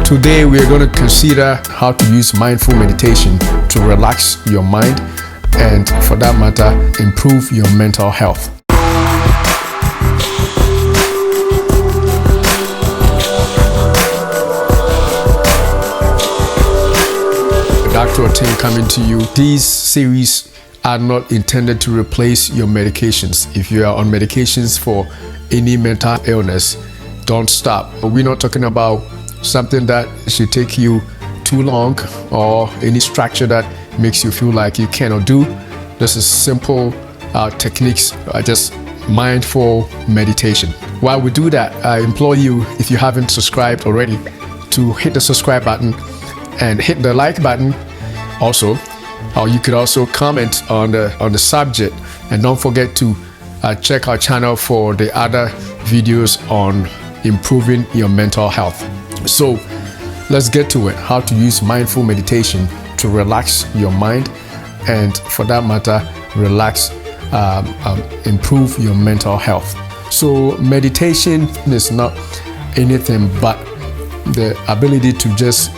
Today we are going to consider how to use mindful meditation to relax your mind and, for that matter, improve your mental health. Dr. Otin coming to you. These series are not intended to replace your medications. If you are on medications for any mental illness, don't stop. We're not talking about something that should take you too long or any structure that makes you feel like you cannot do. This is simple techniques, just mindful meditation. While we do that, I implore you, if you haven't subscribed already, to hit the subscribe button and hit the like button also. Or you could also comment on the subject, and don't forget to check our channel for the other videos on improving your mental health. So let's get to it. How to use mindful meditation to relax your mind and, for that matter, improve your mental health. So meditation is not anything but the ability to just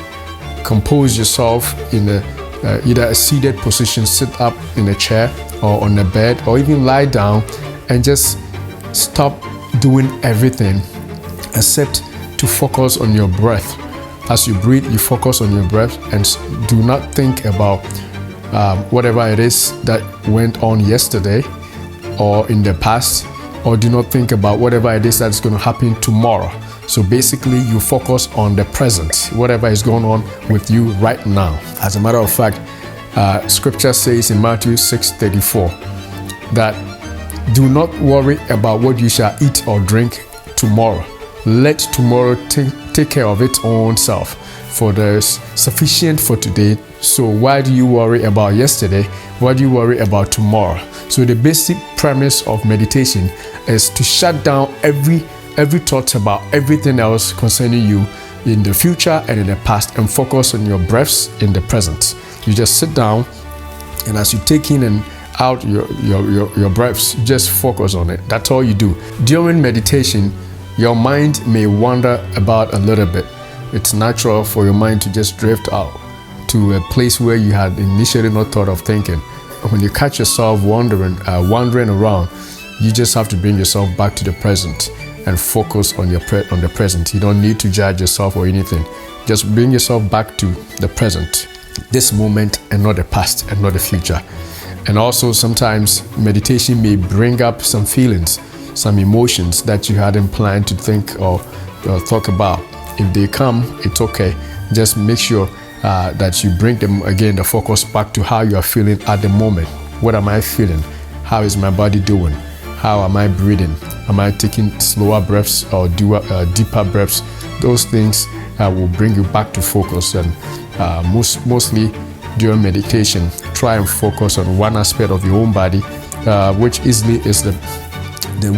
compose yourself in either a seated position, sit up in a chair or on a bed, or even lie down and just stop doing everything except to focus on your breath. As you breathe, you focus on your breath and do not think about whatever it is that went on yesterday or in the past, or do not think about whatever it is that's going to happen tomorrow. So basically, you focus on the present, whatever is going on with you right now. As a matter of fact, scripture says in Matthew 6:34 that do not worry about what you shall eat or drink tomorrow. Let tomorrow take care of its own self, for there's sufficient for today. So why do you worry about yesterday? Why do you worry about tomorrow? So the basic premise of meditation is to shut down every thought about everything else concerning you in the future and in the past, and focus on your breaths in the present. You just sit down, and as you take in and out your breaths, just focus on it. That's all you do. During meditation, your mind may wander about a little bit. It's natural for your mind to just drift out to a place where you had initially not thought of thinking. When you catch yourself wandering around, you just have to bring yourself back to the present and focus on the present. You don't need to judge yourself or anything. Just bring yourself back to the present, this moment, and not the past and not the future. And also, sometimes meditation may bring up some feelings, some emotions that you hadn't planned to think or talk about. If they come, it's okay. Just make sure that you bring them again, the focus back to how you are feeling at the moment. What am I feeling? How is my body doing? How am I breathing? Am I taking slower breaths or deeper breaths? Those things will bring you back to focus. And mostly during meditation, try and focus on one aspect of your own body, which easily is the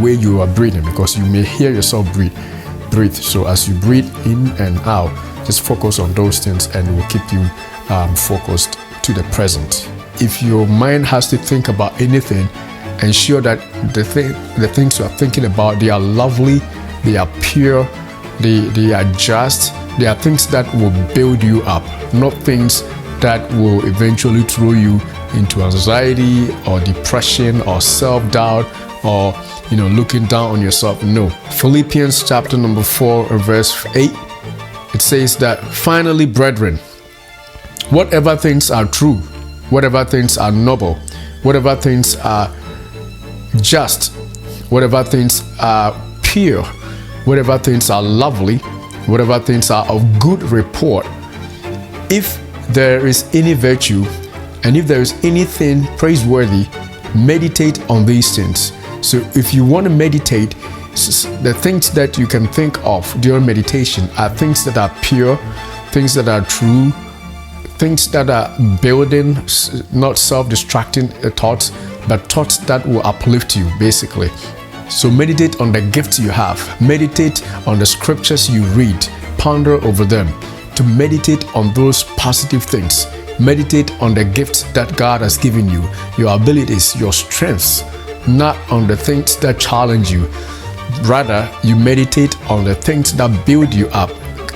way you are breathing, because you may hear yourself breathe. So as you breathe in and out, just focus on those things, and it will keep you focused to the present. If your mind has to think about anything, ensure that the things you are thinking about, they are lovely, they are pure, they are just, they are things that will build you up, not things that will eventually throw you into anxiety or depression or self-doubt or looking down on yourself. No. Philippians chapter number 4 verse 8, it says that, finally, brethren, whatever things are true, whatever things are noble, whatever things are just, whatever things are pure, whatever things are lovely, whatever things are of good report, if there is any virtue and if there is anything praiseworthy, meditate on these things. So if you want to meditate, the things that you can think of during meditation are things that are pure, things that are true, things that are building, not self-destructing thoughts, but thoughts that will uplift you, basically. So meditate on the gifts you have. Meditate on the scriptures you read. Ponder over them. To meditate on those positive things. Meditate on the gifts that God has given you, your abilities, your strengths, not on the things that challenge you. Rather, you meditate on the things that build you up,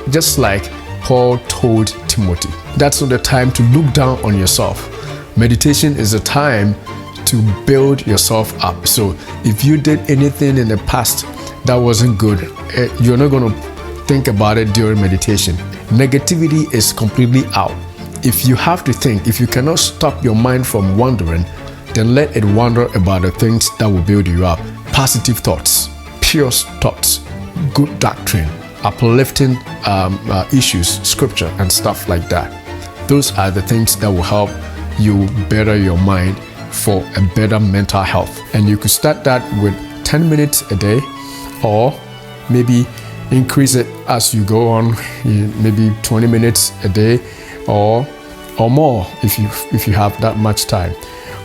just like Paul told Timothy. That's not the time to look down on yourself. Meditation is a time to build yourself up. So if you did anything in the past that wasn't good, you're not going to think about it during meditation. Negativity is completely out. If you have to think, if you cannot stop your mind from wandering, then let it wander about the things that will build you up. Positive thoughts, pure thoughts, good doctrine, uplifting issues, scripture, and stuff like that. Those are the things that will help you better your mind for a better mental health. And you could start that with 10 minutes a day, or maybe increase it as you go on, maybe 20 minutes a day or more if you have that much time.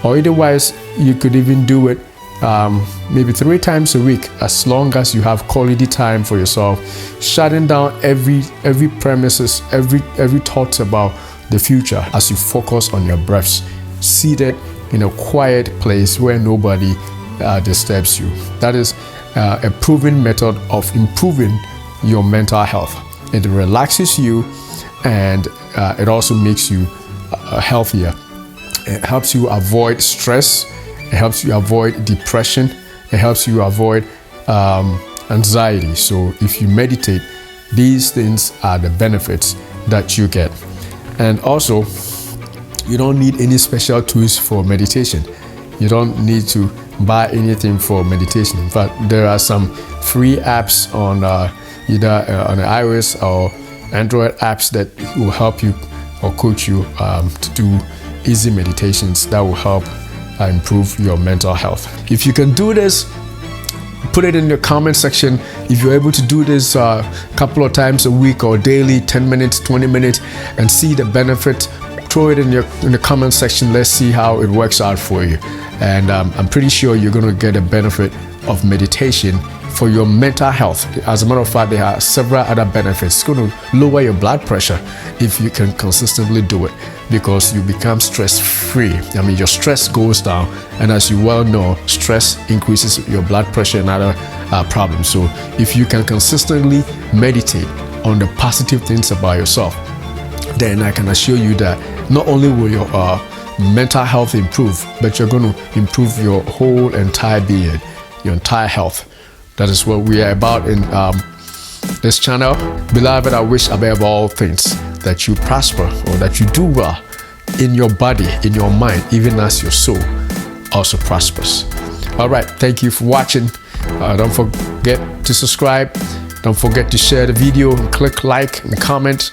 Or otherwise, you could even do it maybe 3 times a week, as long as you have quality time for yourself, shutting down every premises, every thought about the future as you focus on your breaths, seated in a quiet place where nobody disturbs you. That is a proven method of improving your mental health. It relaxes you, and it also makes you healthier. It helps you avoid stress. It helps you avoid depression. It helps you avoid anxiety. So if you meditate, these things are the benefits that you get. And also, you don't need any special tools for meditation. You don't need to buy anything for meditation. In fact, there are some free apps on either on iOS or Android apps that will help you or coach you to do easy meditations that will help improve your mental health. If you can do this, put it in your comment section. If you're able to do this a couple of times a week or daily, 10 minutes, 20 minutes, and see the benefit, throw it in the comment section. Let's see how it works out for you. And I'm pretty sure you're going to get a benefit of meditation for your mental health. As a matter of fact, there are several other benefits. It's going to lower your blood pressure if you can consistently do it, because you become stress-free. I mean, your stress goes down, and as you well know, stress increases your blood pressure and other problems. So if you can consistently meditate on the positive things about yourself, then I can assure you that not only will your mental health improve, but you're going to improve your whole entire being, your entire health. That is what we are about in this channel. Beloved, I wish above all things that you prosper, or that you do well in your body, in your mind, even as your soul also prospers. All right, thank you for watching. Don't forget to subscribe. Don't forget to share the video and click like and comment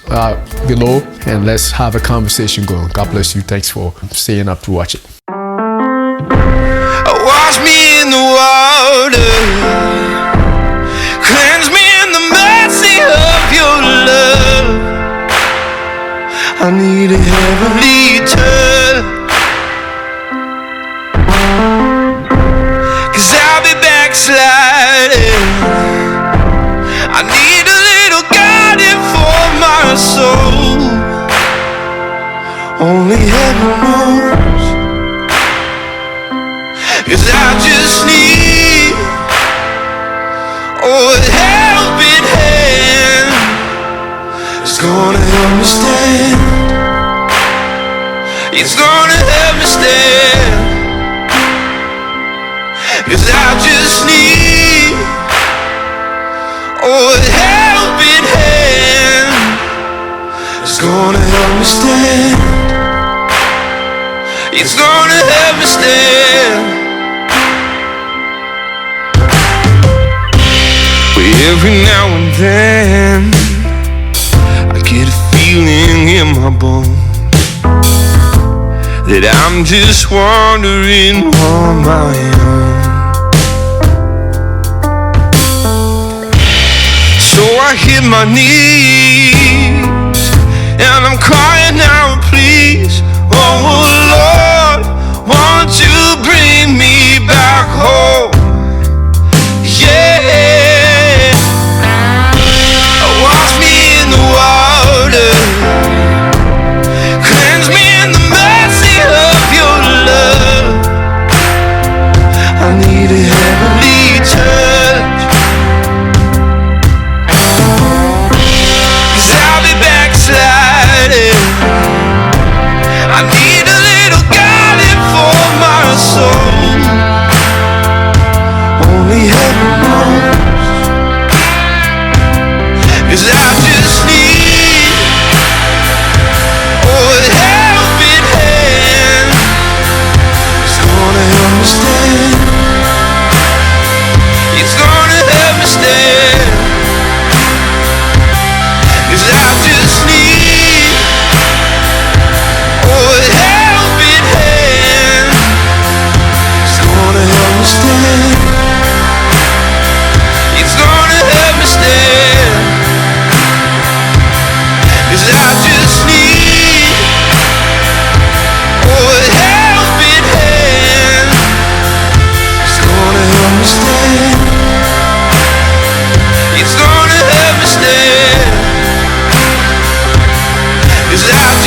below, and let's have a conversation going. God bless you. Thanks for staying up to watch it. Wash me in the water, cleanse me in the mercy of your love. I need a heavenly touch, 'cause I'll be backsliding. I need a little guiding for my soul. Only heaven knows, 'cause I just need a helping hand. It's gonna help me stand. It's gonna help me stand. 'Cause I just need a helping hand. It's gonna help me stand. It's gonna help me stand. Every now and then I get a feeling in my bones that I'm just wandering on my own. So I hit my knees and I'm crying out, please, oh Lord, won't you bring me back home? Yeah. Wash me in the water, cleanse me in the mercy of your love. I need a heavenly touch, 'cause 'cause I